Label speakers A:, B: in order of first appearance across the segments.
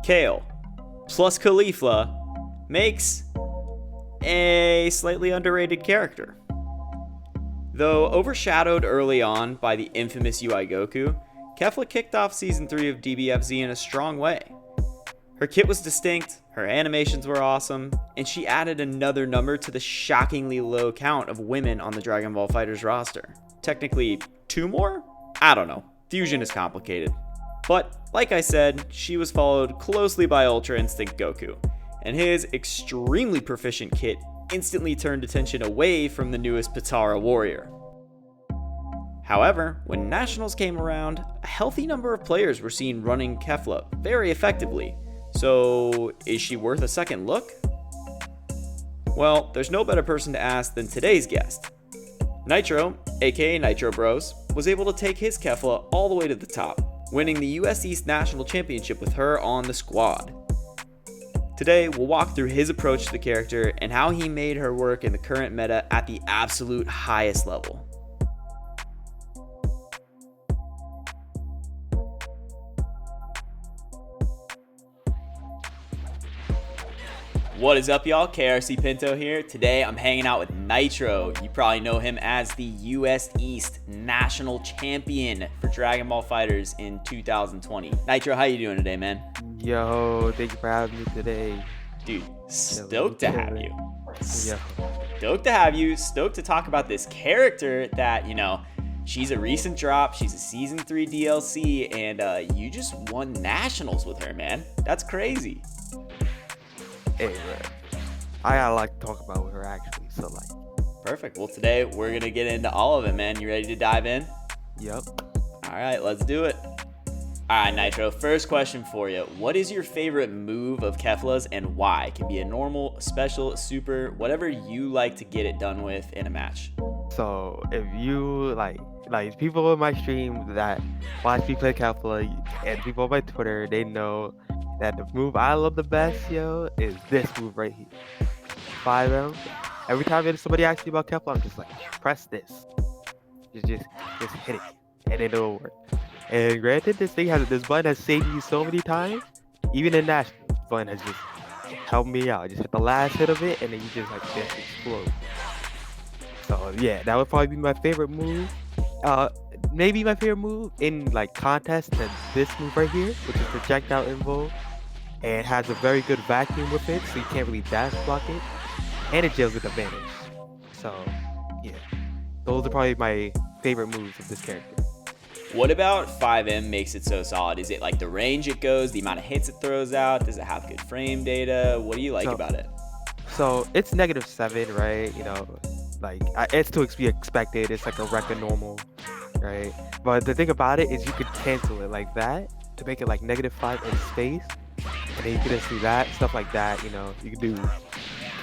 A: Kale plus Kefla makes a slightly underrated character. Though overshadowed early on by the infamous UI Goku, Kefla kicked off Season 3 of DBFZ in a strong way. Her kit was distinct, her animations were awesome, and she added another number to the shockingly low count of women on the Dragon Ball FighterZ roster. Technically, 2 more? I don't know. Fusion is complicated. But, like I said, she was followed closely by Ultra Instinct Goku, and his extremely proficient kit instantly turned attention away from the newest Potara warrior. However, when Nationals came around, a healthy number of players were seen running Kefla very effectively. So, is she worth a second look? Well, there's no better person to ask than today's guest. Nitro, aka Nitrobros, was able to take his Kefla all the way to the top, winning the US East National Championship with her on the squad. Today, we'll walk through his approach to the character and how he made her work in the current meta at the absolute highest level. What is up, y'all? KRCPinto here. Today, I'm hanging out with Nitro. You probably know him as the US East National Champion for Dragon Ball FighterZ in 2020. Nitro, how you doing today, man?
B: Yo, thank you for having me today.
A: Dude, stoked to have you.
B: Yo.
A: Stoked to have you. Stoked to talk about this character that, she's a recent drop. She's a Season 3 DLC, and you just won Nationals with her, man. That's crazy.
B: Hey, bro. I got a lot to talk about with her, actually. So,
A: Perfect. Well, today we're going to get into all of it, man. You ready to dive in?
B: Yep.
A: All right, let's do it. All right, Nitro, first question for you. What is your favorite move of Kefla's and why? It can be a normal, special, super, whatever you like to get it done with in a match.
B: So, if you, like people on my stream that watch me play Kefla and people on my Twitter, they know that the move I love the best, yo, is this move right here. 5M. Every time somebody asks me about Kefla, I'm just like, press this. Just hit it, and it'll work. And granted, this button has saved me so many times. Even in National, this button has just helped me out. Just hit the last hit of it, and then you just explode. So yeah, that would probably be my favorite move. Maybe my favorite move in contest than this move right here, which is projectile invo, and has a very good vacuum with it, so you can't really dash block it, and it jails with advantage. So yeah, those are probably my favorite moves of this character.
A: What about 5M makes it so solid? Is it like the range it goes, the amount of hits it throws out? Does it have good frame data? What do you like about it?
B: So it's -7, right? It's to be expected. It's like a record normal, right? But the thing about it is you could cancel it like that to make it -5 in space, and then you can just do that, stuff like that. You can do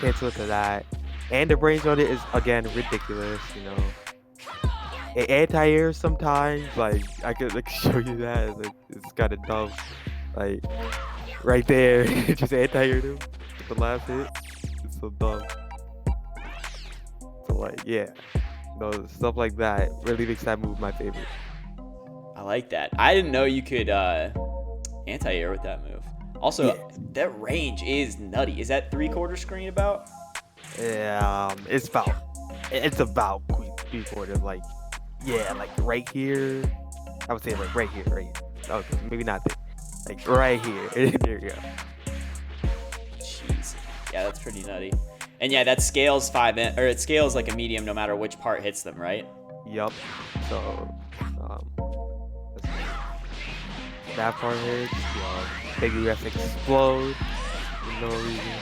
B: cancel it to that, and the range on it is again ridiculous. It anti-air sometimes. I could show you that. It's kind of dumb. Right there, it just anti-aired him with the last hit. It's so dumb. So yeah, stuff like that really makes that move my favorite.
A: I like that. I didn't know you could anti-air with that move. Also, yeah. That range is nutty. Is that 3/4 screen about?
B: Yeah, it's about 3/4. Right here. I would say right here. Okay, maybe not there. Right here. There you go.
A: Jeez. Yeah, that's pretty nutty. And yeah, that scales 5M, or it scales like a medium no matter which part hits them, right?
B: Yup. So, that part hits. Maybe you have to explode for no reason.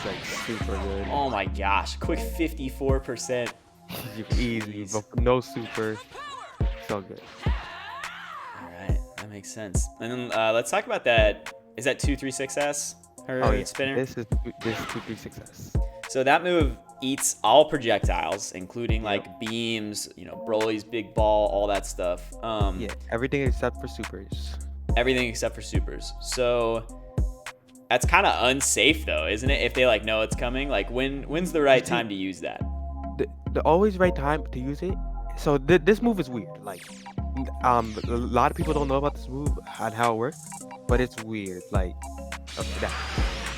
B: It's super good.
A: Oh my gosh, quick 54%.
B: Easy, but no super. So good.
A: All right, that makes sense. And then let's talk about that. Is that 236S? Her spinner?
B: This 236S.
A: So that move eats all projectiles, including beams, Broly's big ball, all that stuff.
B: Yeah, everything except for supers.
A: Everything except for supers. So that's kind of unsafe though, isn't it? If they know it's coming, when's the right time to use that?
B: The always right time to use it. So this move is weird. A lot of people don't know about this move and how it works, but it's weird. Like, okay, that.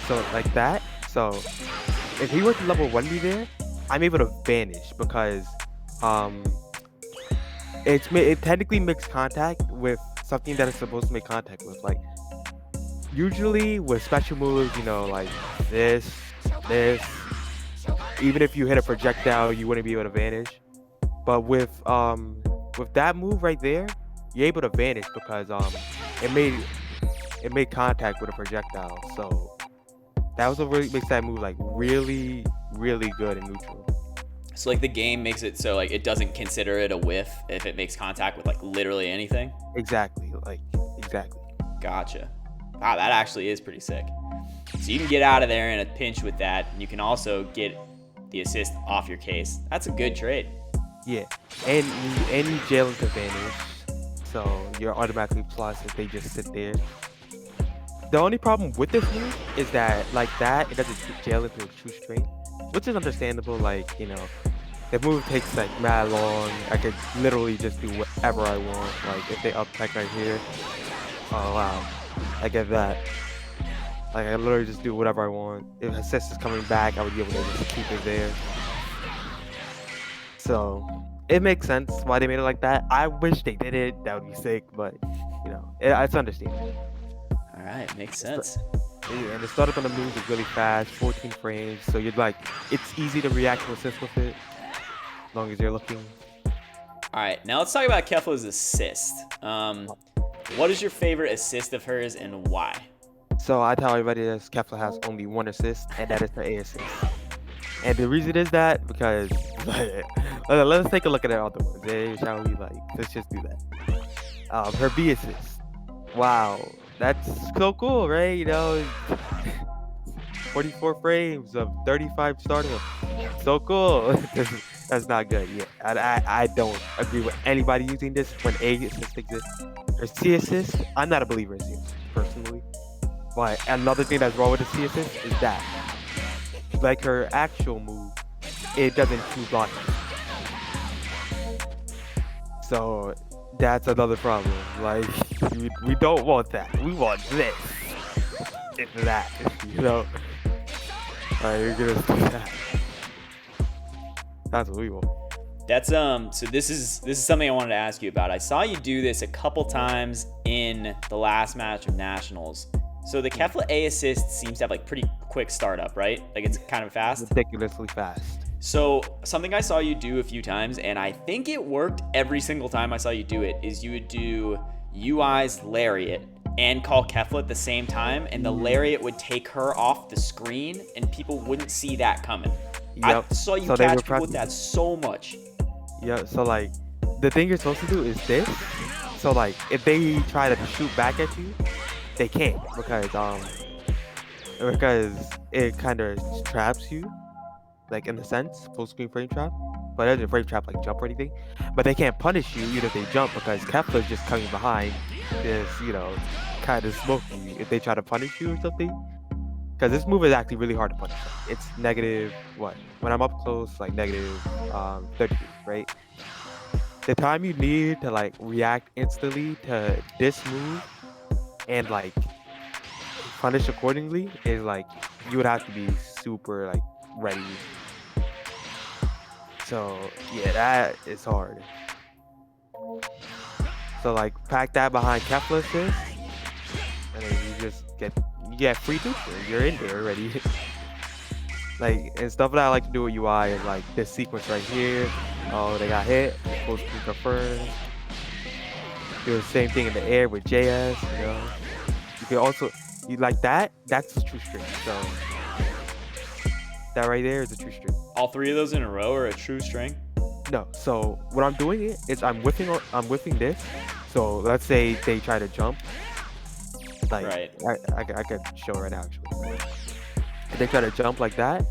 B: So like that. So if he were to level 1 me there, I'm able to vanish because um it technically makes contact with something that it's supposed to make contact with. Like usually with special moves, you know, like this, this. Even if you hit a projectile, you wouldn't be able to vanish. But with that move right there, you're able to vanish because it made contact with a projectile. So that was what really makes that move like really, really good in neutral.
A: So like the game makes it so like it doesn't consider it a whiff if it makes contact with like literally anything.
B: Exactly, like exactly.
A: Gotcha. Wow, that actually is pretty sick. So you can get out of there in a pinch with that, and you can also get the assist off your case. That's a good trade.
B: Yeah, and you jail into vanish, so you're automatically plus if they just sit there. The only problem with this move is that like that, it doesn't jail into a true string, which is understandable. Like, you know, the move takes like mad long. I could literally just do whatever I want. Like if they up tech right here, oh wow, I get that. Like I literally just do whatever I want. If assist is coming back, I would be able to just keep it there. So it makes sense why they made it like that. I wish they did it. That would be sick, but you know, it's understandable.
A: All right, makes sense.
B: Yeah, and the startup on the move is really fast, 14 frames. So you're like, it's easy to react to assist with it, as long as you're looking.
A: All right, now let's talk about Kefla's assist. What is your favorite assist of hers and why?
B: So I tell everybody this, Kefla has only one assist, and that is her A assist. And the reason is that because let's take a look at her other ones. Eh? Shall we? Like, let's just do that. Her B assist. Wow, that's so cool, right? You know, 44 frames of 35 starting. So cool. That's not good. Yeah, I don't agree with anybody using this when A assist exists. Her C assist, I'm not a believer in C assist personally. But another thing that's wrong with the C assist is that, like her actual move, it doesn't choose blocking. So that's another problem. Like we don't want that. We want this. It's that. You know. Alright, you're gonna do that. That's what we want.
A: That's so this is something I wanted to ask you about. I saw you do this a couple times in the last match of Nationals. So the Kefla A assist seems to have like pretty quick startup, right? Like it's kind of fast.
B: Ridiculously fast.
A: So something I saw you do a few times, and I think it worked every single time I saw you do it, is you would do UI's Lariat and call Kefla at the same time, and the Lariat would take her off the screen, and people wouldn't see that coming.
B: Yep.
A: I saw you catch people with that so much.
B: Yeah, so like the thing you're supposed to do is this. So like if they try to shoot back at you, they can't because it kind of traps you, like in a sense, full screen frame trap. But it doesn't frame trap like jump or anything. But they can't punish you even if they jump because Kefla's just coming behind, just, you know, kind of smoking you if they try to punish you or something. Because this move is actually really hard to punish. It's negative what? When I'm up close, like negative 30, right? The time you need to like react instantly to this move and like punish accordingly is like you would have to be super like ready. So yeah, that is hard. So like pack that behind Kefla assist, and then you just get free neutral. You're in there already. Like, and stuff that I like to do with UI is like this sequence right here. Oh, they got hit. Full screen confirmed. Do the same thing in the air with JS. You know, you can also like that. That's a true string. So that right there is a true string.
A: All three of those in a row are a true string?
B: No. So what I'm doing is I'm whiffing this. So let's say they try to jump. Like,
A: right.
B: I could show right now actually. If they try to jump like that,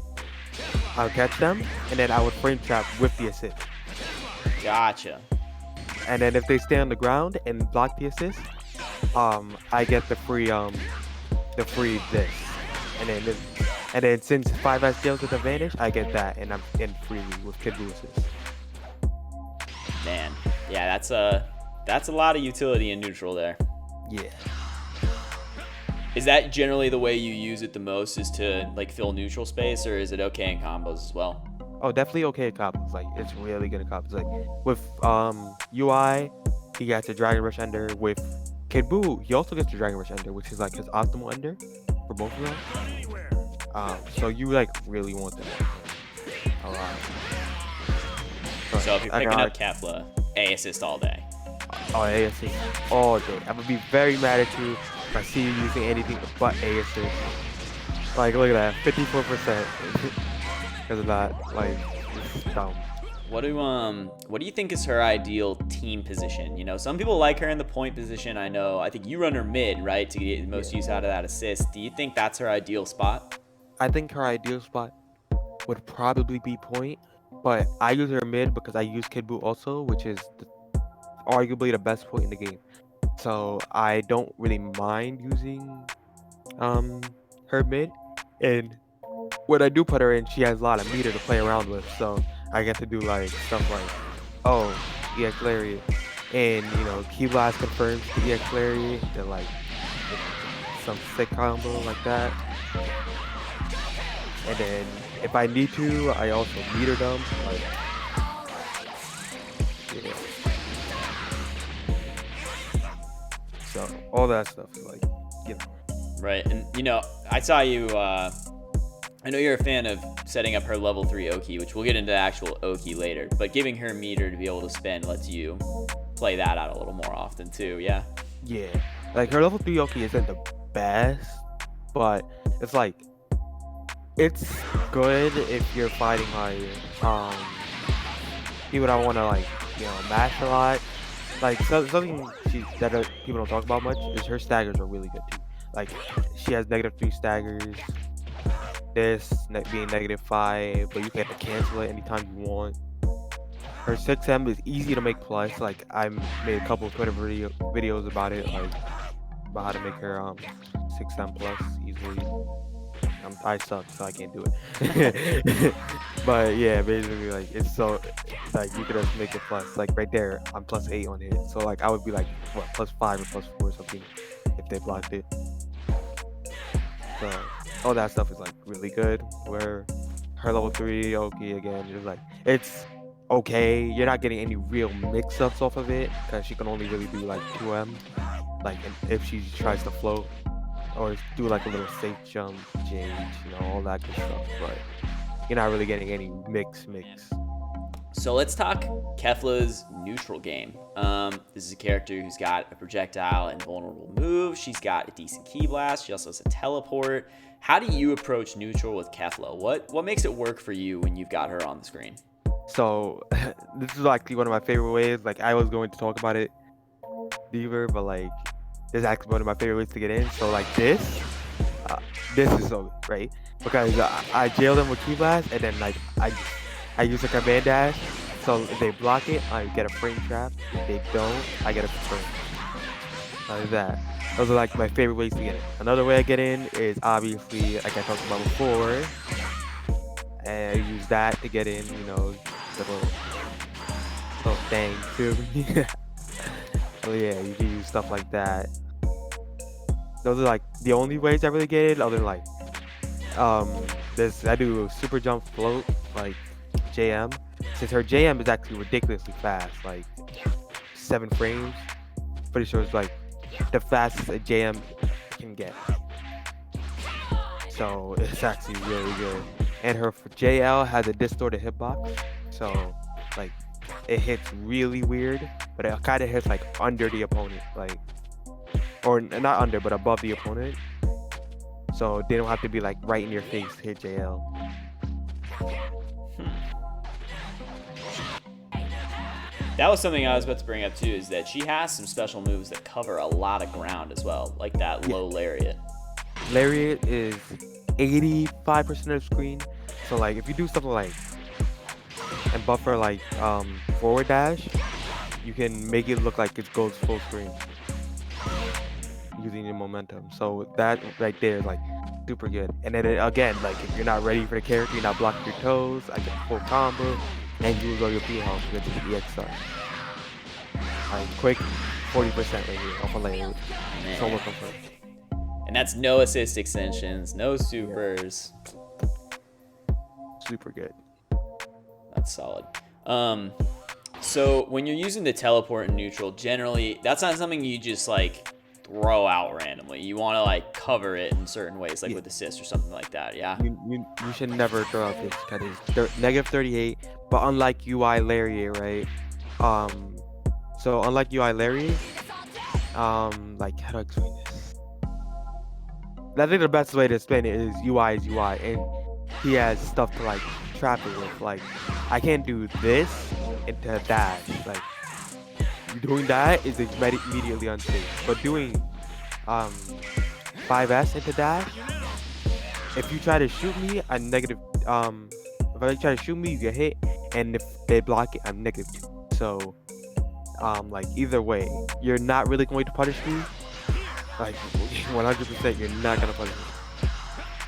B: I'll catch them, and then I would frame trap with the assist.
A: Gotcha.
B: And then if they stay on the ground and block the assist, I get the free this, and then since 5S deals with advantage, I get that, and I'm in freely with Kid Lewis's.
A: Man, yeah, That's a lot of utility in neutral there.
B: Yeah.
A: Is that generally the way you use it the most, is to like fill neutral space, or is it okay in combos as well?
B: Oh, definitely okay at combos. Like, it's really good at combos. Like, with UI, he gets a Dragon Rush Ender. With Kid Buu, he also gets a Dragon Rush Ender, which is like his optimal Ender for both of them. So you like really want that a lot.
A: So if you're picking up Kefla, A assist all day.
B: Oh, A assist all day. I'm gonna be very mad at you if I see you using anything but A assist. Like, look at that, 54%. Because of that, like, it's dumb.
A: What do you think is her ideal team position? You know, some people like her in the point position. I think you run her mid, right, to get the most use out of that assist. Do you think that's her ideal spot?
B: I think her ideal spot would probably be point, but I use her mid because I use Kid Buu also, which is arguably the best point in the game. So I don't really mind using her mid, and when I do put her in, she has a lot of meter to play around with, so I get to do like stuff like EX Lariat, and you know, Key Blast confirms the EX Lariat, then like some sick combo like that. And then if I need to, I also meter dump. Like, yeah. So all that stuff, like, you know.
A: Right, and you know, I saw you. I know you're a fan of setting up her level 3 Oki, which we'll get into actual Oki later. But giving her meter to be able to spend lets you play that out a little more often too. Yeah.
B: Yeah, like her level 3 Oki isn't the best, but it's like, it's good if you're fighting like people that want to, like, you know, mash a lot. Like, something that people don't talk about much is her staggers are really good too. Like, she has -3 staggers. This being -5, but you can cancel it anytime you want. Her 6M is easy to make plus. Like, I made a couple of Twitter videos about it, like about how to make her 6M plus easily. I suck, so I can't do it. But yeah, basically, like, it's so, like, you could just make it plus. Like right there, I'm +8 on it. So like I would be like, what, +5 or +4 or something if they blocked it. So all that stuff is like really good. Where her level 3 Oki again is like, it's okay. You're not getting any real mix-ups off of it because she can only really do like 2M. Like, if she tries to float or do like a little safe jump, change, you know, all that good stuff. But you're not really getting any mix.
A: So let's talk Kefla's neutral game. This is a character who's got a projectile and vulnerable move. She's got a decent key blast. She also has a teleport. How do you approach neutral with Kefla? What makes it work for you when you've got her on the screen?
B: So this is actually one of my favorite ways. Like, I was going to talk about it deeper, but like, this is actually one of my favorite ways to get in. So like this is so good, right? Because I jail them with key blast, and then like I use a command dash. So if they block it, I get a frame trap. If they don't, I get a frame. Like that. Those are like my favorite ways to get in. Another way I get in is obviously, like I talked about before, and I use that to get in, you know, little thing too. So yeah, you can use stuff like that. Those are like the only ways I really get in, other than like I do a super jump float, like JM. Since her JM is actually ridiculously fast, like 7 frames. Pretty sure it's like the fastest a JM can get. So it's actually really good. And her JL has a distorted hitbox, so like it hits really weird, but it kind of hits like under the opponent, like, or not under, but above the opponent. So they don't have to be like right in your face to hit JL.
A: That was something I was about to bring up too, is that she has some special moves that cover a lot of ground as well, like that low lariat.
B: Lariat is 85% of the screen. So like if you do something like and buffer like forward dash, you can make it look like it goes full screen using your momentum. So that right there is like super good. And then again, like if you're not ready for the character, you're not blocking your toes, I get full combo and use all your P health to get to the EX star. Like quick 40% right here off a layer. Solo confirm.
A: And that's no assist extensions, no supers.
B: Super good.
A: That's solid. So when you're using the teleport in neutral, generally that's not something you just like throw out randomly. You want to like cover it in certain ways, like with assist or something like that. Yeah.
B: You should never throw out this because it's negative 38. But unlike UI Lariat, right? So unlike UI Lariat, like how do I explain this? I think the best way to explain it is UI is UI, and he has stuff to like trap it with. Like I can't do this into dash. Like doing that is immediately unsafe. But doing 5S into dash, if you try to shoot me, I'm negative. If I try to shoot me, you get hit, and if they block it, I'm -2. So like either way, you're not really going to punish me. Like 100%, you're not gonna punish me.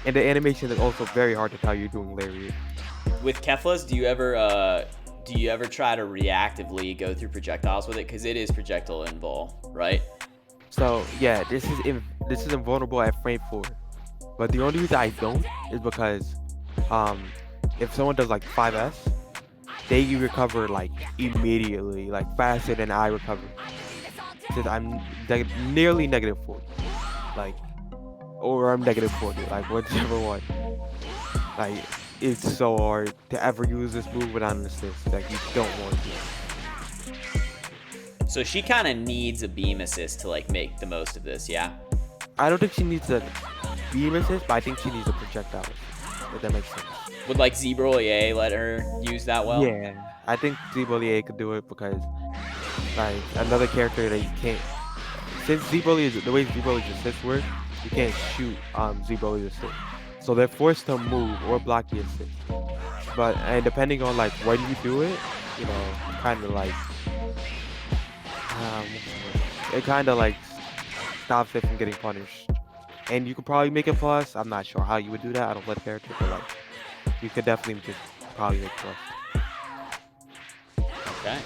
B: And the animation is also very hard to tell you're doing Lariat.
A: With Keflas, do you ever try to reactively go through projectiles with it? Because it is projectile invul, right?
B: So yeah, this is invulnerable at frame 4. But the only reason I don't is because if someone does like 5S, they recover like immediately, like faster than I recover. Since I'm nearly -40, like, or I'm -40, like whichever one. Like it's so hard to ever use this move without an assist. Like you don't want to.
A: So she kind of needs a beam assist to like make the most of this, yeah?
B: I don't think she needs a beam assist, but I think she needs a projectile assist, if that makes sense.
A: Would like Zebrolier let her use that well?
B: Yeah, I think Zebrolier could do it because like another character that you can't, since Zebrolier, the way Zebrolier's assist works, you can't shoot Zebrolier's assist. So they're forced to move or block the assist. But and depending on like when you do it, you know, kind of like it kind of like stops it from getting punished. And you could probably make it plus. I'm not sure how you would do that. I don't play the character, but like you could definitely just probably make plus.
A: Okay.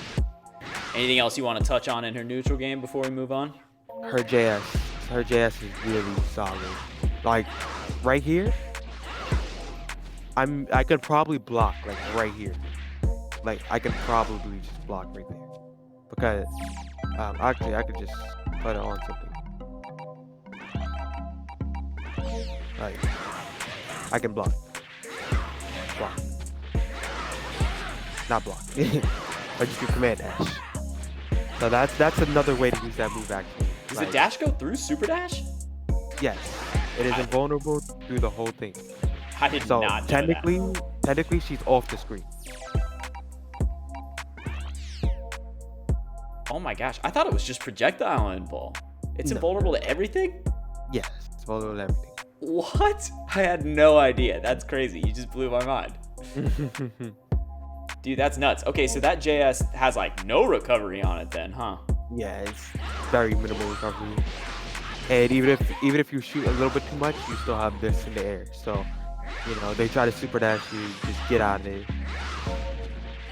A: Anything else you want to touch on in her neutral game before we move on?
B: Her JS is really solid. Like right here, I could probably block like right here. Like I can probably just block right there because actually I could just put it on something. Like I can block, not block. I just do command dash. So that's another way to use that move actually.
A: Does the dash go through super dash?
B: Yes, it is invulnerable through the whole thing.
A: I did not know that.
B: Technically, she's off the screen.
A: Oh my gosh, I thought it was just projectile invul. It's invulnerable to everything?
B: Yes, it's vulnerable to everything.
A: What? I had no idea. That's crazy. You just blew my mind. Dude, that's nuts. Okay, so that JS has like no recovery on it then, huh?
B: Yeah, it's very minimal recovery. And even if you shoot a little bit too much, you still have this in the air. So, you know, they try to super dash you, just get out of it.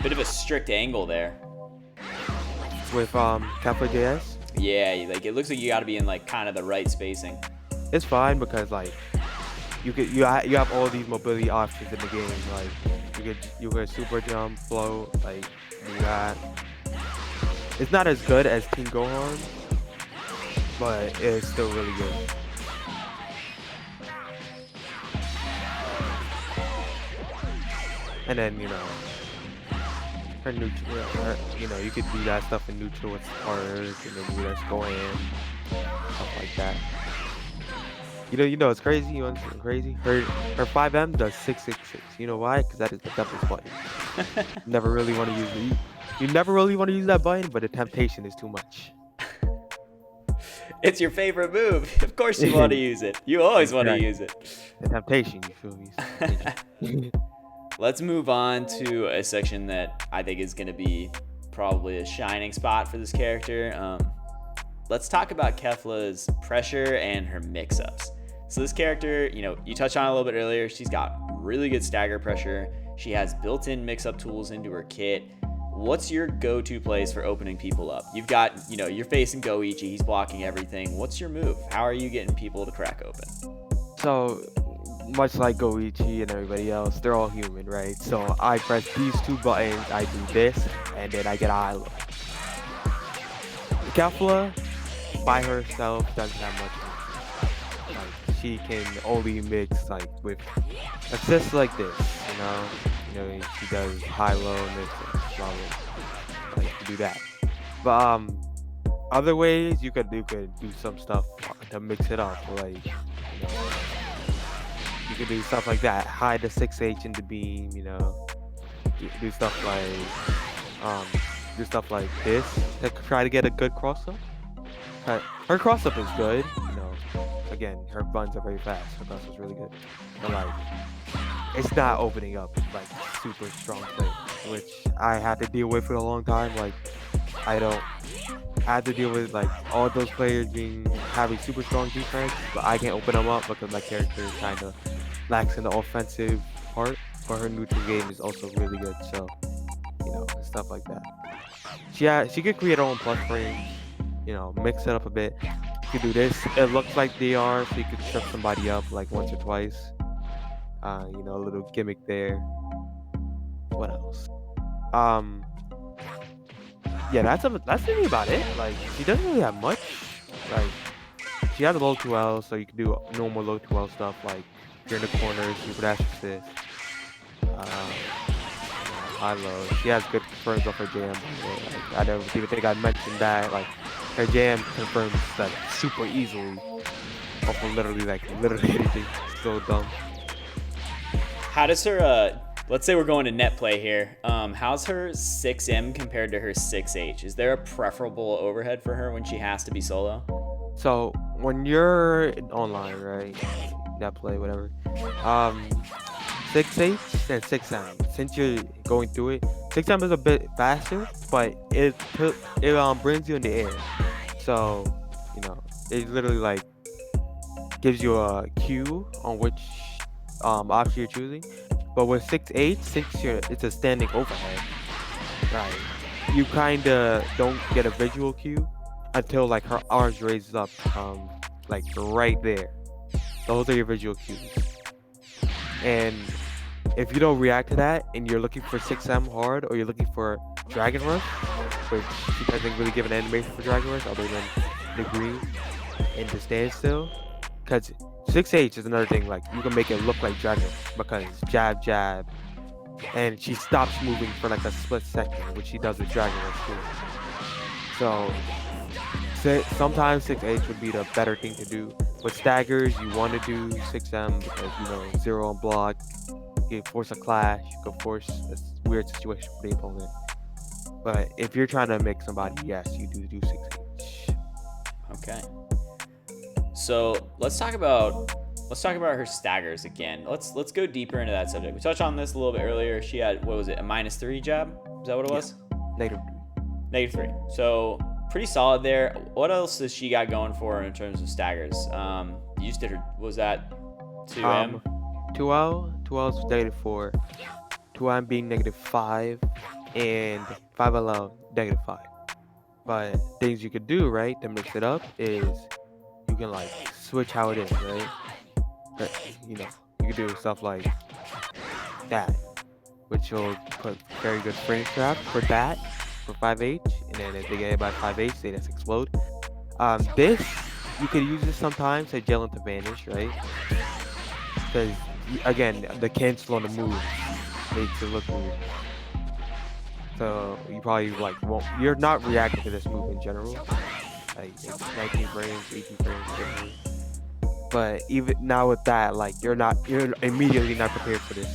A: Bit of a strict angle there.
B: With Kefla JS?
A: Yeah, like it looks like you got to be in like kind of the right spacing.
B: It's fine because like you have all these mobility options in the game. Like you could super jump, float, like do that. It's not as good as King Gohan, but it's still really good. And then you know, her neutral, you know, you could do that stuff in neutral with spark, and then you just go in, stuff like that. You know, it's crazy. You know what's crazy? Her 5M does 666. You know why? Because that is the toughest button. Never really want to use it. You never really want to use that button, but the temptation is too much.
A: It's your favorite move. Of course you want to use it. You always want to use it.
B: The temptation, you feel me?
A: Let's move on to a section that I think is going to be probably a shining spot for this character. Let's talk about Kefla's pressure and her mix-ups. So this character, you know, you touched on it a little bit earlier. She's got really good stagger pressure. She has built-in mix-up tools into her kit. what's your go-to plays for opening people up? You've got, you're facing Goichi, he's blocking everything. What's your move? How are you getting people to crack open?
B: So, much like Goichi and everybody else, they're all human, right? So I press these two buttons, I do this, and then I get eye low. Kefla, by herself, doesn't have much. Like, she can only mix like with assists like this, she does high low mix like to do that. But other ways you could do some stuff to mix it up, like you could do stuff like that, hide the 6H in the beam, do stuff like this to try to get a good cross up. Her cross up is good, again, her buns are very fast, her cross is really good, but like it's not opening up like super strong play, which I had to deal with for a long time. Like I had to deal with like all those players having super strong defense, but I can't open them up because my character kind of lacks in the offensive part. But her neutral game is also really good, so stuff like that. She could create her own plus frames, mix it up a bit. You could do this. It looks like DR, so you could trip somebody up like once or twice. A little gimmick there. What else? Yeah, that's really about it. Like, she doesn't really have much. Like, she has a low 2L, so you can do normal low 2L stuff. Like, if you're in the corners, you could assist. High low. She has good confirms off her jam. Like, I don't even think I mentioned that. Like, her jam confirms like super easily off of literally anything. So dumb.
A: How does her, let's say we're going to net play here. How's her 6M compared to her 6H? Is there a preferable overhead for her when she has to be solo?
B: So when you're online, right, net play, whatever, 6H and 6M, since you're going through it, 6M is a bit faster, but it brings you in the air. So, it literally like gives you a cue on which option you're choosing. But with 6H, since it's a standing overhead, right, you kind of don't get a visual cue until like her arms raises up, like right there. Those are your visual cues. And if you don't react to that and you're looking for 6M hard, or you're looking for Dragon Rush, which she doesn't really give an animation for Dragon Rush other than the green and the standstill, because 6H is another thing, like you can make it look like Dragon because jab, and she stops moving for like a split second, which she does with Dragon Rush too. So sometimes 6H would be the better thing to do. With staggers, you want to do 6M because 0 on block, you can force a clash, you can force a weird situation for the opponent. But if you're trying to make somebody, yes, you do 6H.
A: Okay. So let's talk about her staggers again. Let's go deeper into that subject. We touched on this a little bit earlier. She had, what was it, a -3 jab? Is that what it was? -3. So pretty solid there. What else does she got going for her in terms of staggers? You just did her. Was that 2M?
B: 2L is -4. 2M being -5, and 5L -5. But things you could do, right, to mix it up is you can like switch how it is, right? But, you could do stuff like that, which will put very good frame trap for that, for 5H, and then if they get hit by 5H, they just explode. This, you could use this sometimes to gel into vanish, right? Because, again, the cancel on the move makes it look weird. So, you probably you're not reacting to this move in general. Like, it's 19 frames, 18 frames, 50. But even now with that, like, you're immediately not prepared for this.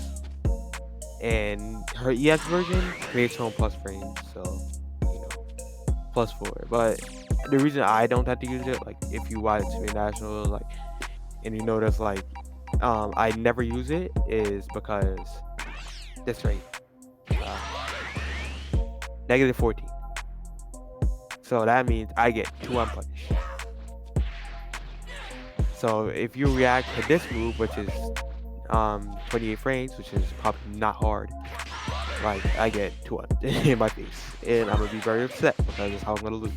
B: And her EX version creates her own plus frames, so +4. But the reason I don't have to use it, like, if you watch International, like, and you notice, like, I never use it, is because this rate, -14. So that means I get 2 unpunished. So if you react to this move, which is 28 frames, which is probably not hard, like I get 200 in my face, and I'm gonna be very upset because that's how I'm gonna lose.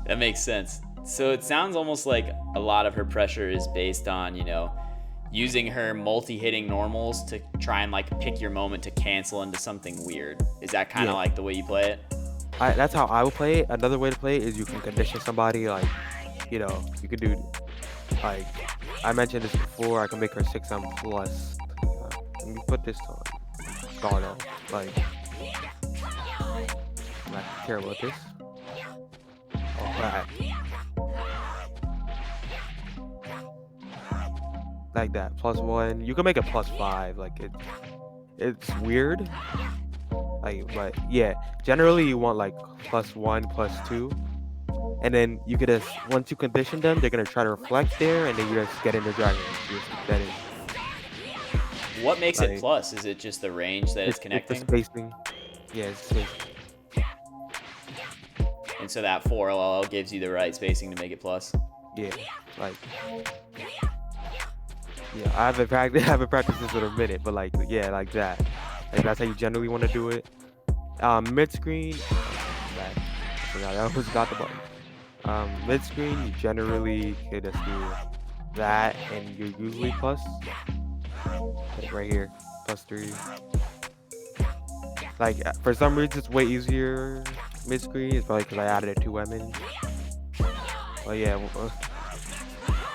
A: That makes sense. So it sounds almost like a lot of her pressure is based on, using her multi-hitting normals to try and like pick your moment to cancel into something weird. Is that kind of like the way you play it?
B: That's how I would play it. Another way to play it is you can condition somebody, like, you could do, like, I mentioned this before, I can make her 6M plus. Let me put this on. Guard off. Like, I'm not care about this. Alright. Like that, +1. You can make it +5. Like, it's weird. Like, but yeah, generally you want like +1, +2, and then you could just, once you condition them, they're gonna try to reflect there, and then you just get in the dragon. You just keep that in.
A: What makes it plus? Is it just the range that it's connecting?
B: It's the spacing. Yeah, it's spacing.
A: And so that 4 LLL gives you the right spacing to make it plus?
B: Yeah, like, yeah, I haven't practiced this in a minute, but like, yeah, like that. Like, that's how you generally want to do it. Midscreen, I almost got the button. Midscreen, you generally could just do that, and you're usually plus. Like right here, +3. Like, for some reason, it's way easier midscreen. It's probably because I added a 2M in. But yeah,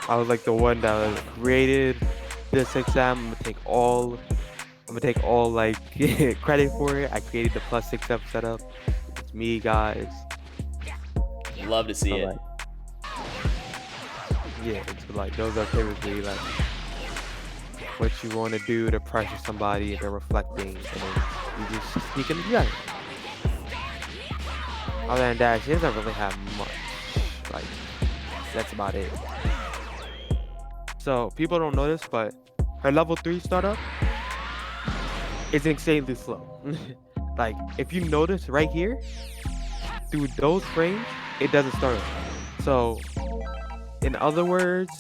B: I was like the one that created the 6M. I'm gonna take all like credit for it. I created the +6M setup. It's me, guys.
A: Love to see it.
B: Like, yeah, it's like those are typically like what you want to do to pressure somebody if they're reflecting, and then you just sneak in the dragon. Other than that, she doesn't really have much. Like, that's about it. So people don't notice, but her level 3 startup is insanely slow. Like, if you notice right here, through those frames, it doesn't start up. So, in other words,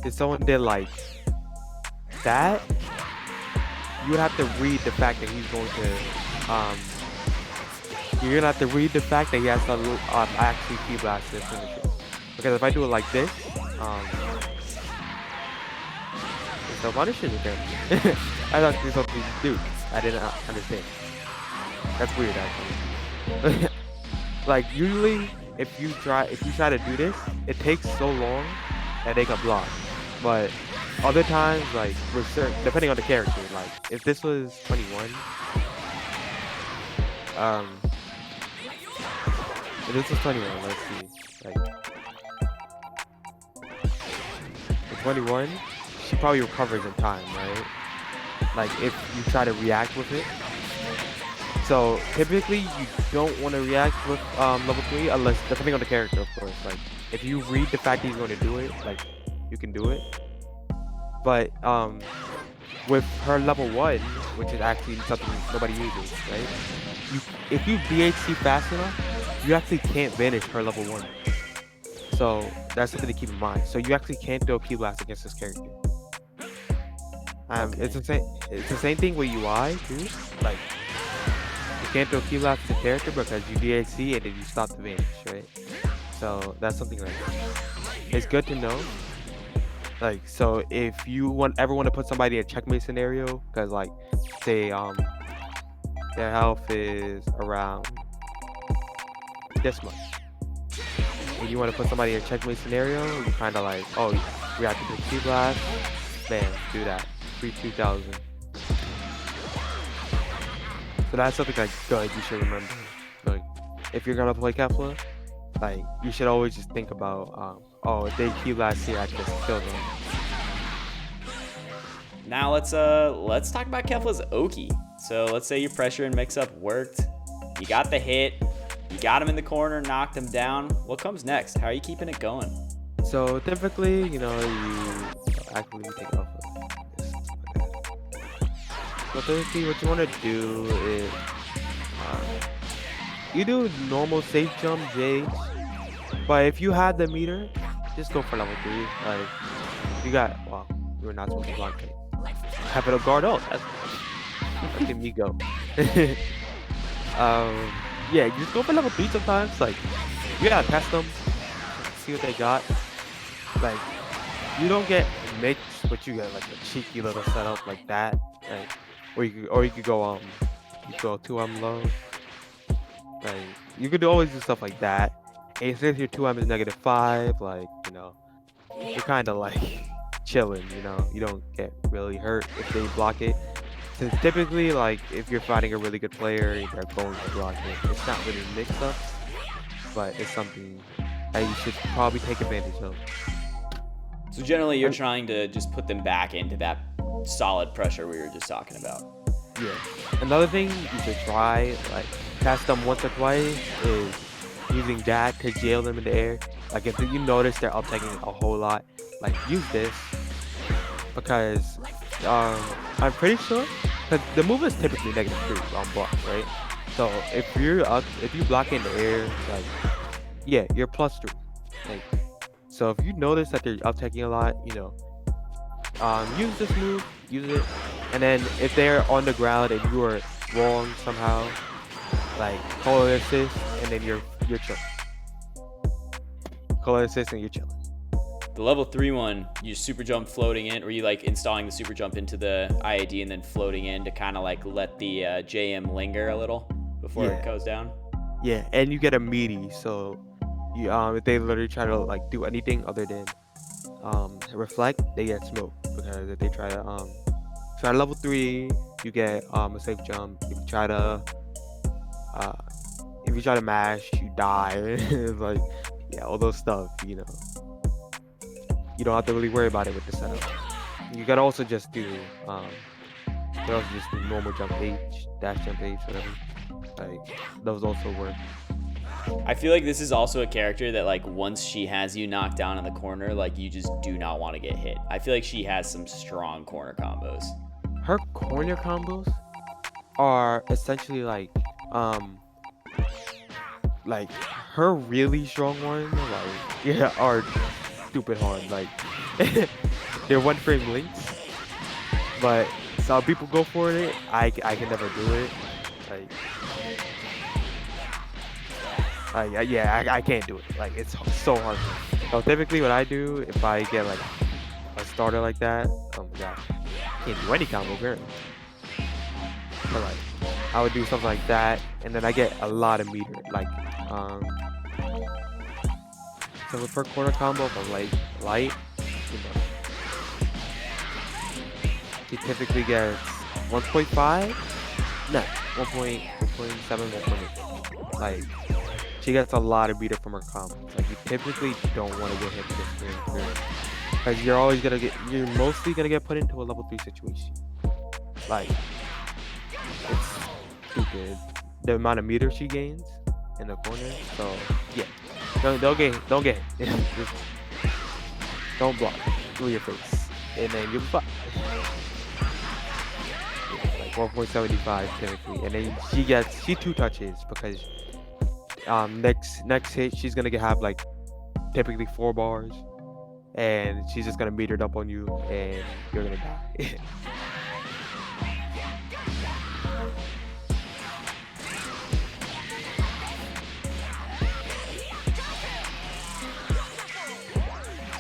B: if someone did like that, you would have to read the fact that he's going to, you're gonna have to read the fact that he has to actually key blast this finisher. Because if I do it like this, there's no punishment with him. I thought there's something to do. I didn't understand. That's weird, actually. Like, usually, if you try to do this, it takes so long that they can block. But other times, like, with certain, depending on the character, like, if this was 21, if this was 21, let's see, like, with 21, she probably recovers in time, right? Like, if you try to react with it. So typically you don't want to react with level 3 unless, depending on the character, of course. Like, if you read the fact that he's going to do it, like, you can do it. But with her level 1, which is actually something nobody uses, right? If you DHC fast enough, you actually can't vanish her level 1. So that's something to keep in mind. So you actually can't do a key blast against this character. It's the same thing with UI too. Like, you can't do a key blast with the character because you DHC and then you stop the vanish, right? So that's something like it's good to know. Like, so if you ever want to put somebody in a checkmate scenario, because like, say their health is around this much, and you want to put somebody in a checkmate scenario, you kind of like, oh, we have to do key blast, bam, do that, free 2,000. So that's something like good you should remember. Like, if you're gonna play Kefla, like, you should always just think about, oh, if they key blast here, I can just kill them.
A: Now let's talk about Kefla's Oki. So let's say your pressure and mix-up worked. You got the hit. You got him in the corner, knocked him down. What comes next? How are you keeping it going?
B: So typically, you actually take off of this. So typically, what you want to do is you do normal safe jump J, but if you had the meter, just go for level 3. Like, you got, well, you were not supposed to block it. capital guard ult. That's look at me go. Yeah, you just go for level 3 sometimes. Like, you gotta test them, see what they got. Like, you don't get mixed, but you get like a cheeky little setup like that. Like, or you could go you go 2M low. Like, you could always do stuff like that. And since your 2M is -5, like, you know, you're kind of like chilling. You know, you don't get really hurt if they block it. Since typically, like, if you're fighting a really good player, they're going to block it. It's not really mix-ups, but it's something that you should probably take advantage of.
A: So generally, you're trying to just put them back into that solid pressure we were just talking about.
B: Yeah. Another thing you should try, like, test them once or twice, is using that to jail them in the air. Like, if you notice they're up taking a whole lot, like, use this, because I'm pretty sure, because the move is typically -3 on block, right? So if you block in the air, like, yeah, you're +3. Like, so if you notice that they're up taking a lot, you know, use this move, use it, and then if they're on the ground and you are wrong somehow, like, call an assist, and then you're chilling. Call an assist and you're chilling.
A: The level 3 one, you super jump floating in, or you like installing the super jump into the IAD and then floating in to kind of like let the JM linger a little before it goes down.
B: Yeah, and you get a meaty, so you if they literally try to like do anything other than reflect, they get smoked, because if they try to level 3, you get a safe jump. If you try to mash, you die. It's like, yeah, all those stuff, you know. You don't have to really worry about it with the setup. You can also just do normal jump H, dash jump H, whatever. Like, those also work.
A: I feel like this is also a character that, like, once she has you knocked down in the corner, like, you just do not want to get hit. I feel like she has some strong corner combos.
B: Her corner combos are essentially like her really strong ones, like, yeah, are stupid hard. Like, they're 1-frame links, but some people go for it. I can never do it. I can't do it. Like, it's so hard. So typically what I do, if I get like a starter like that, oh my god, I can't do any combo apparently. But like, I would do something like that, and then I get a lot of meter. Like, so with her corner combo, if I'm light, you know, she typically gets 1.5, no, 1.7, 1.8. Like, she gets a lot of meter from her combos. Like, you typically don't want to get hit with this game, because you're mostly gonna get put into a level 3 situation. Like, it's stupid the amount of meter she gains in the corner. So yeah, don't get hit. Just don't block through your face, and then you'll be fine. Yeah, like 1.75 typically, and then she 2 touches, because next hit she's gonna have like typically 4 bars, and she's just gonna meter up on you, and you're gonna die.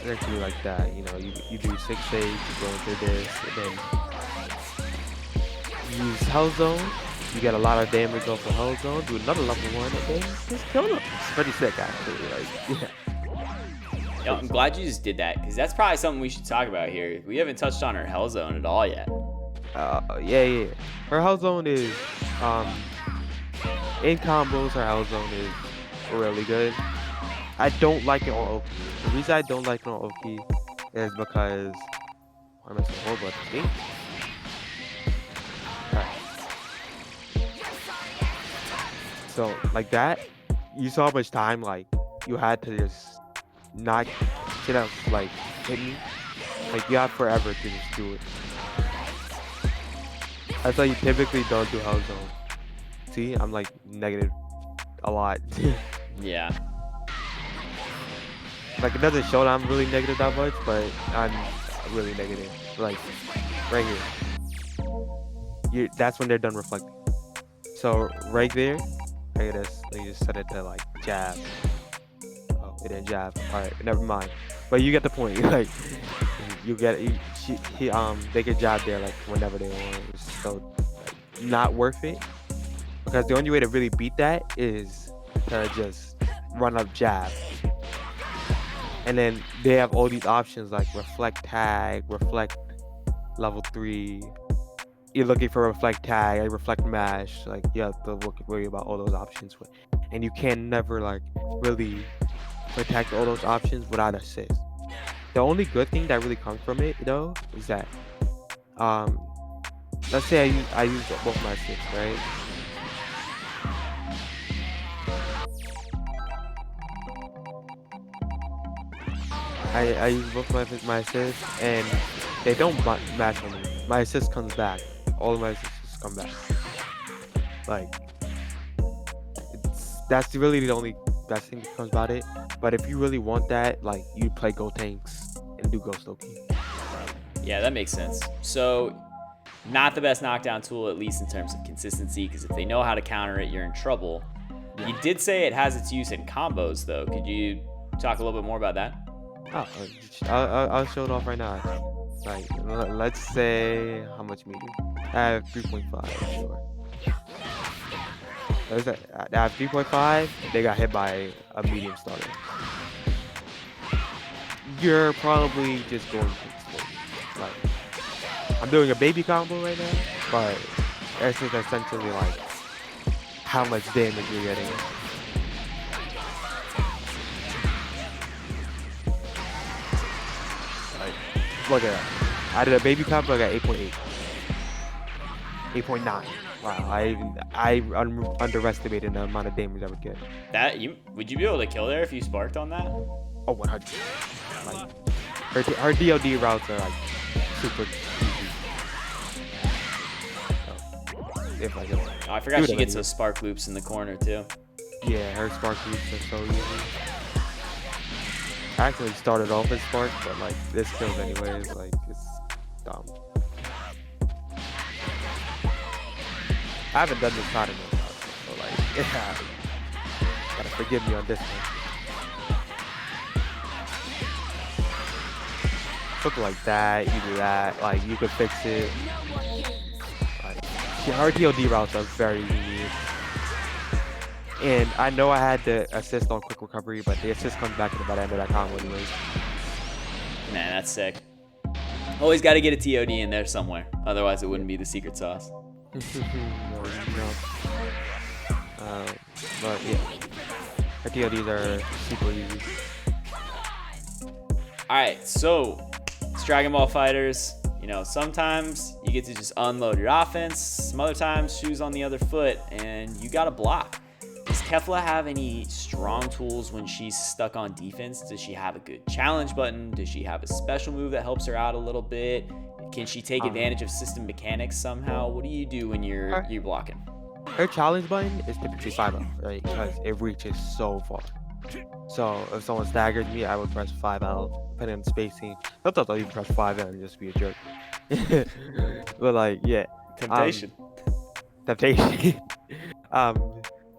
B: Actually, like that, you know, you do 6 8, you go into this, and then you use Hellzone. You get a lot of damage off of Hellzone. Do another level 1, and then just kill them. It's pretty sick, actually. Like, yeah.
A: Yo, I'm glad you just did that, because that's probably something we should talk about here. We haven't touched on her Hellzone at all yet.
B: Yeah. Her Hellzone is in combos. Her Hellzone is really good. I don't like it on OP. The reason I don't like it on OP is because I'm so horrible at this game. Alright. So like that, you saw how much time like you had to just not shit out, like hit me. Like, you have forever to just do it. That's why you typically don't do Hellzone. See, I'm like negative a lot.
A: Yeah.
B: Like, it doesn't show that I'm really negative that much, but I'm really negative. Like, right here. that's when they're done reflecting. So right there, I guess you just set it to like jab. Oh, it didn't jab. All right, never mind. But you get the point. Like they could jab there like whenever they want. It's so like, not worth it, because the only way to really beat that is to just run up jab. And then they have all these options like reflect tag, reflect level 3. You're looking for reflect tag, reflect mash. Like you have to worry about all those options, and you can never like really protect all those options without assist. The only good thing that really comes from it though is that let's say I use both my assists, right? I use both my assists and they don't match on me. My assist comes back. All of my assists come back. Like that's really the only best thing that comes about it. But if you really want that, like you play Go Tanks and do Ghost Loki.
A: Yeah, that makes sense. So not the best knockdown tool, at least in terms of consistency, because if they know how to counter it, you're in trouble. You did say it has its use in combos, though. Could you talk a little bit more about that?
B: Oh, I'll show it off right now. Like, let's say how much medium? I have 3.5. Sure. I have 3.5. They got hit by a medium starter. You're probably just going to like. I'm doing a baby combo right now, but it's essentially like how much damage you're getting. Look at that. I did a baby combo, I got 8.8. 8.9. Wow, I underestimated the amount of damage I would get.
A: Would you be able to kill there if you sparked on that?
B: Oh, 100. Like, her DOD routes are like super easy.
A: Oh, I forgot she gets those spark loops in the corner too.
B: Yeah, her spark loops are so easy. I actually started off as Spark, but like this kills anyways, like it's dumb. I haven't done this side enough, so like yeah. Gotta forgive me on this one. Something like that, you do that, like you could fix it. Like her TOD routes are very unique. And I know I had to assist on quick recovery, but the assist comes back at the end of that combo anyways.
A: Man, that's sick. Always got to get a TOD in there somewhere. Otherwise, it wouldn't be the secret sauce.
B: No. But yeah, her TODs are super easy.
A: Alright, so it's Dragon Ball FighterZ. You know, sometimes you get to just unload your offense. Some other times, shoes on the other foot, and you got to block. Does Kefla have any strong tools when she's stuck on defense? Does she have a good challenge button? Does she have a special move that helps her out a little bit? Can she take advantage of system mechanics somehow? What do you do when you're blocking?
B: Her challenge button is typically 5L, right? Because it reaches so far. So if someone staggered me, I would press 5L, depending on the spacing. Sometimes I'll even press 5L and just be a jerk. But like, yeah.
A: Temptation.
B: Temptation.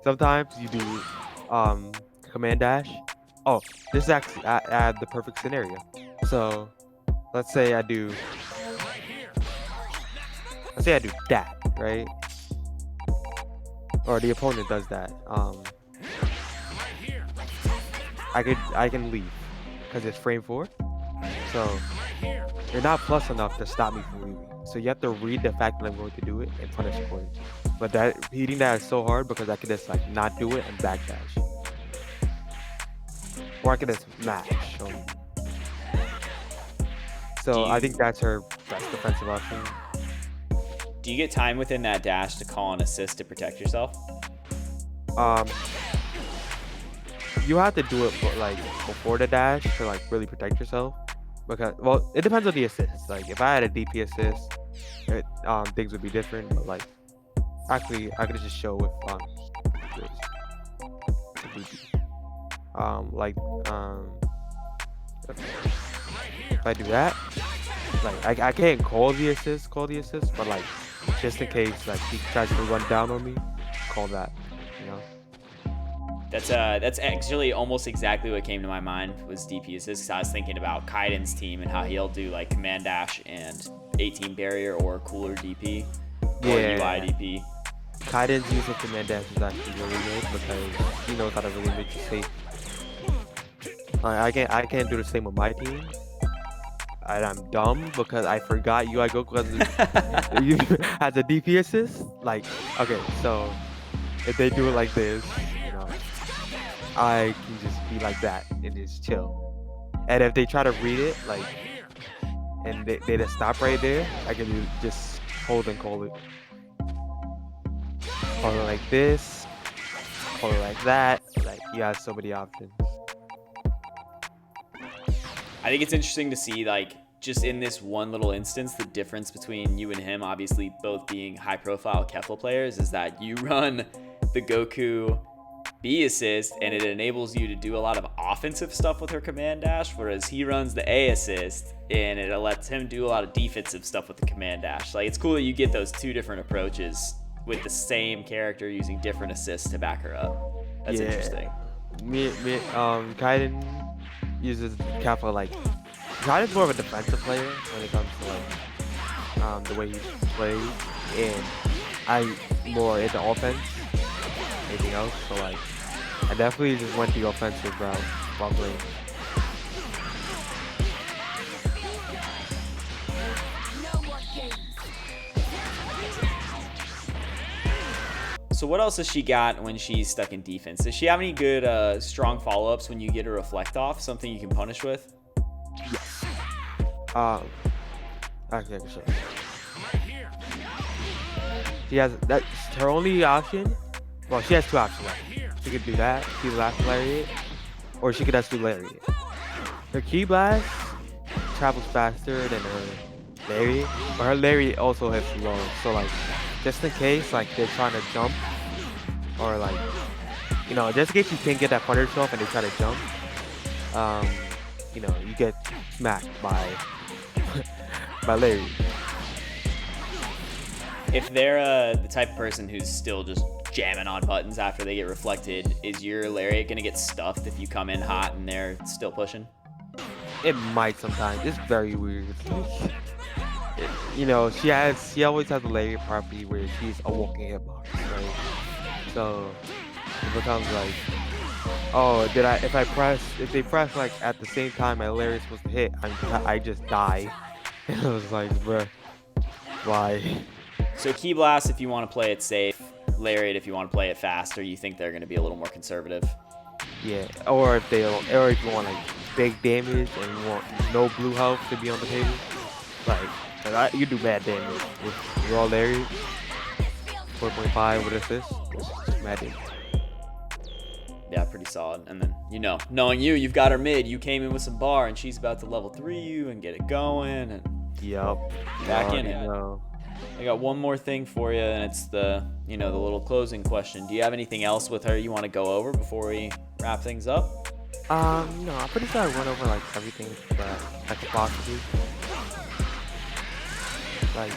B: Sometimes you do command dash. Oh, this is actually I have the perfect scenario. So let's say I do that, right? Or the opponent does that. I can leave because it's frame 4. So you're not plus enough to stop me from leaving. So you have to read the fact that I'm going to do it and punish accordingly. But hitting that is so hard because I could just like not do it and backdash. Or I could just mash. So I think that's her best defensive option.
A: Do you get time within that dash to call an assist to protect yourself?
B: You have to do it before the dash to like really protect yourself. Because well, it depends on the assist. Like if I had a DP assist, things would be different. But like actually, I could just show with if I do that, Like I can't call the assist, but like just in case like he tries to run down on me, call that. You know.
A: That's actually almost exactly what came to my mind was DP assist. 'Cause I was thinking about Kaiden's team and how he'll do like command dash and 18 barrier or cooler DP or UI DP.
B: Kaiden's use of command dash is actually really good because he knows how to really make you safe. I can't do the same with my team. And I'm dumb because I forgot UI Goku has a DP assist. Like, okay, so if they do it like this, you know, I can just be like that and just chill. And if they try to read it, like, and they just stop right there, I can just hold and call it. Call it like this, call it like that. Like, you have so many options.
A: I think it's interesting to see, like, just in this one little instance, the difference between you and him, obviously both being high-profile Kefla players, is that you run the Goku B assist, and it enables you to do a lot of offensive stuff with her command dash, whereas he runs the A assist, and it lets him do a lot of defensive stuff with the command dash. Like, it's cool that you get those two different approaches with the same character using different assists to back her up. That's interesting.
B: Kaiden uses Kefla like Kaiden's more of a defensive player when it comes to like the way he plays, and I'm more into offense, anything else. So like I definitely just went the offensive route while playing.
A: So what else has she got when she's stuck in defense? Does she have any good strong follow-ups when you get a reflect off? Something you can punish with?
B: Yes. Actually, I can show you. She has that's her only option. Well, she has two options left. She could do that, she last lariat, or she could just do lariat. Her key blast travels faster than her lariat, but her lariat also hits low. So like, just in case like they're trying to jump, or like, you know, just in case you can't get that punish off and they try to jump, you know, you get smacked by by lariat.
A: If they're the type of person who's still just jamming on buttons after they get reflected, is your lariat gonna get stuffed if you come in hot and they're still pushing?
B: It might sometimes. It's very weird. You know, she always has a lariat property where she's a walking hitbox, right? So it becomes like, oh, if they press like at the same time my lariat's supposed to hit, I just die. And I was like, bruh, why?
A: So key blast if you want to play it safe, lariat if you want to play it fast, or you think they're going to be a little more conservative?
B: Yeah, or if you want like big damage and you want no blue health to be on the table, like you do bad damage with raw lariat. 4.5 with assist, it's mad damage.
A: Yeah, pretty solid. And then, you know, knowing you've got her mid, you came in with some bar, and she's about to level 3 you and get it going, and
B: yup,
A: back in it. I got one more thing for you, and it's the little closing question. Do you have anything else with her you want to go over before we wrap things up?
B: No, I'm pretty sure I went over like everything that I could possibly. Like,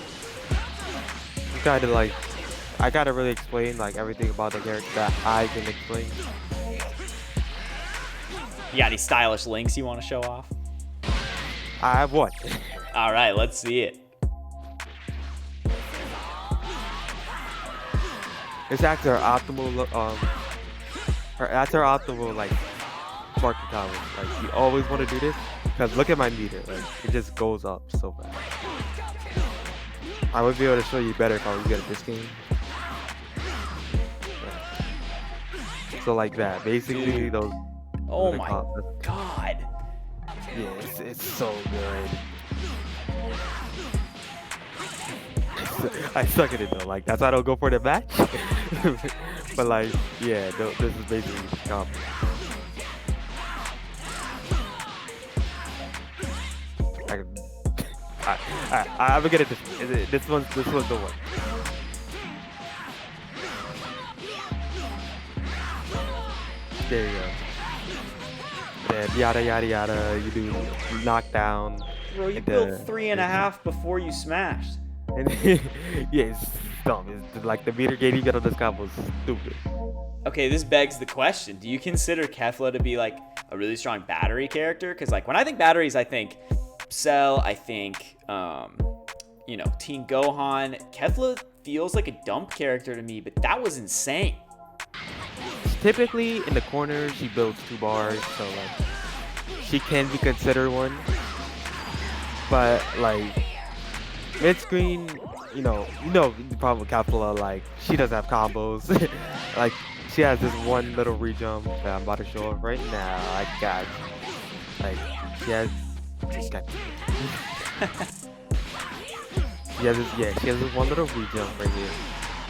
B: I gotta really explain like everything about the character that I can explain.
A: You got any stylish links you want to show off?
B: I have one.
A: All right, let's see it.
B: It's actually her optimal that's her optimal like market tower. Like you always want to do this because look at my meter, like it just goes up so fast. I would be able to show you better if I was good at this game. Yeah. So like that, basically those.
A: Oh my god!
B: Yeah, it's so good. I suck at it though. Like that's why I don't go for the match. But like, yeah, this is basically the comp. I'm gonna get it. This one's the one. There you go. Then yada yada yada. You do knockdown.
A: Bro, you
B: And,
A: built 3.5 before you smashed.
B: And yeah, it's dumb. It's like the meter gate you get on this combo is stupid.
A: Okay, this begs the question. Do you consider Kefla to be like a really strong battery character? Because like when I think batteries, I think Cell, I think Teen Gohan. Kefla feels like a dump character to me, but that was insane.
B: Typically in the corner she builds 2 bars, so like she can be considered one. But like Midscreen, the problem with Kefla, like she doesn't have combos. Like she has this one little re-jump that I'm about to show off right now. I got you. Like she has this guy. she has this one little re-jump right here.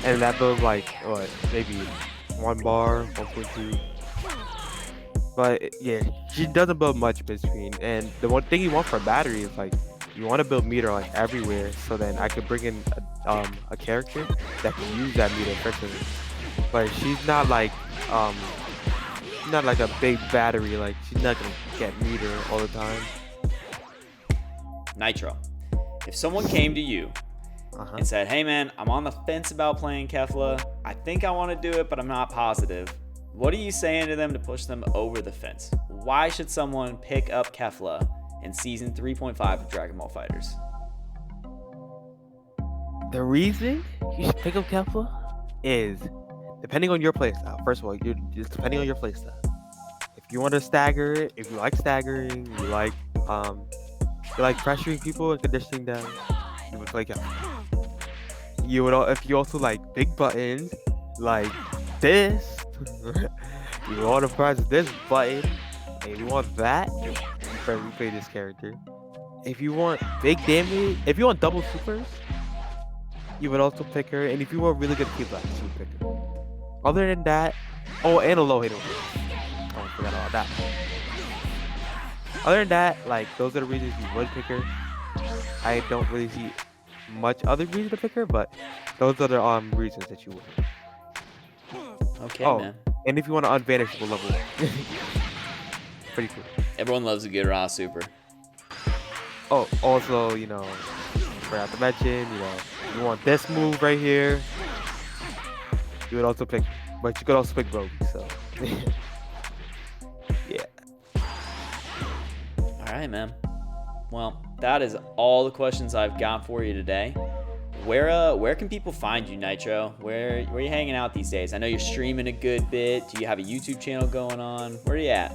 B: And that builds like what, maybe 1 bar, 1.2. But yeah, she doesn't build much Midscreen. And the one thing you want for a battery is like you want to build meter like everywhere, so then I could bring in a character that can use that meter effectively. But she's not like a big battery. Like she's not gonna get meter all the time.
A: Nitro, if someone came to you and said, "Hey man, I'm on the fence about playing Kefla. I think I want to do it, but I'm not positive," what are you saying to them to push them over the fence? Why should someone pick up Kefla in season 3.5 of Dragon Ball FighterZ?
B: The reason you should pick up Kefla is depending on your playstyle. First of all, just depending on your playstyle. If you want to stagger, if you like staggering, you like pressuring people and conditioning them, you would play Kefla. If you also like big buttons like this, you want to press this button, and you want that, you play this character. If you want big damage, if you want double supers, you would also pick her. And if you want really good feedback, you would pick her. Other than that, and a low hit. I forgot about that. Other than that, like those are the reasons you would pick her. I don't really see much other reason to pick her, but those are the reasons that you would.
A: Okay, man.
B: And if you want an unvanishable level, pretty cool.
A: Everyone loves a good raw super.
B: Oh, also, forgot to mention, you want this move right here. You would also pick, but you could also pick Brogy, so. Yeah.
A: All right, man. Well, that is all the questions I've got for you today. Where can people find you, Nitro? Where are you hanging out these days? I know you're streaming a good bit. Do you have a YouTube channel going on? Where are you at?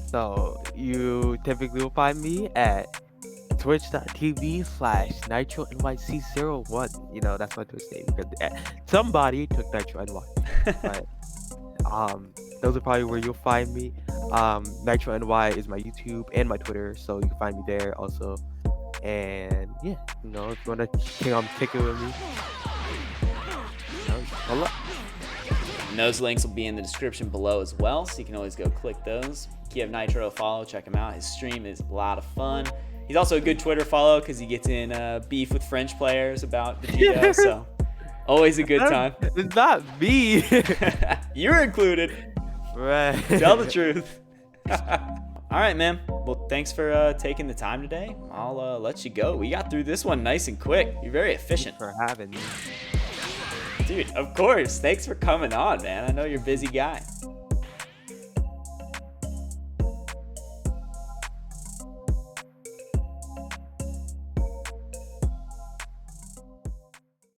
B: So you typically will find me at twitch.tv/NitroNYC01. That's my Twitch name because somebody took Nitro NY. But those are probably where you'll find me. Nitro NY is my YouTube and my Twitter, so you can find me there also. And yeah, if you want to kick it with me, hello.
A: And those links will be in the description below as well, so you can always go click those. Give Nitro a follow, check him out. His stream is a lot of fun. He's also a good Twitter follow because he gets in beef with French players about the judo, so always a good time.
B: It's not me.
A: You're included.
B: Right.
A: Tell the truth. All right, man. Well, thanks for taking the time today. I'll let you go. We got through this one nice and quick. You're very efficient.
B: Thanks for having me.
A: Dude, of course. Thanks for coming on, man. I know you're a busy guy.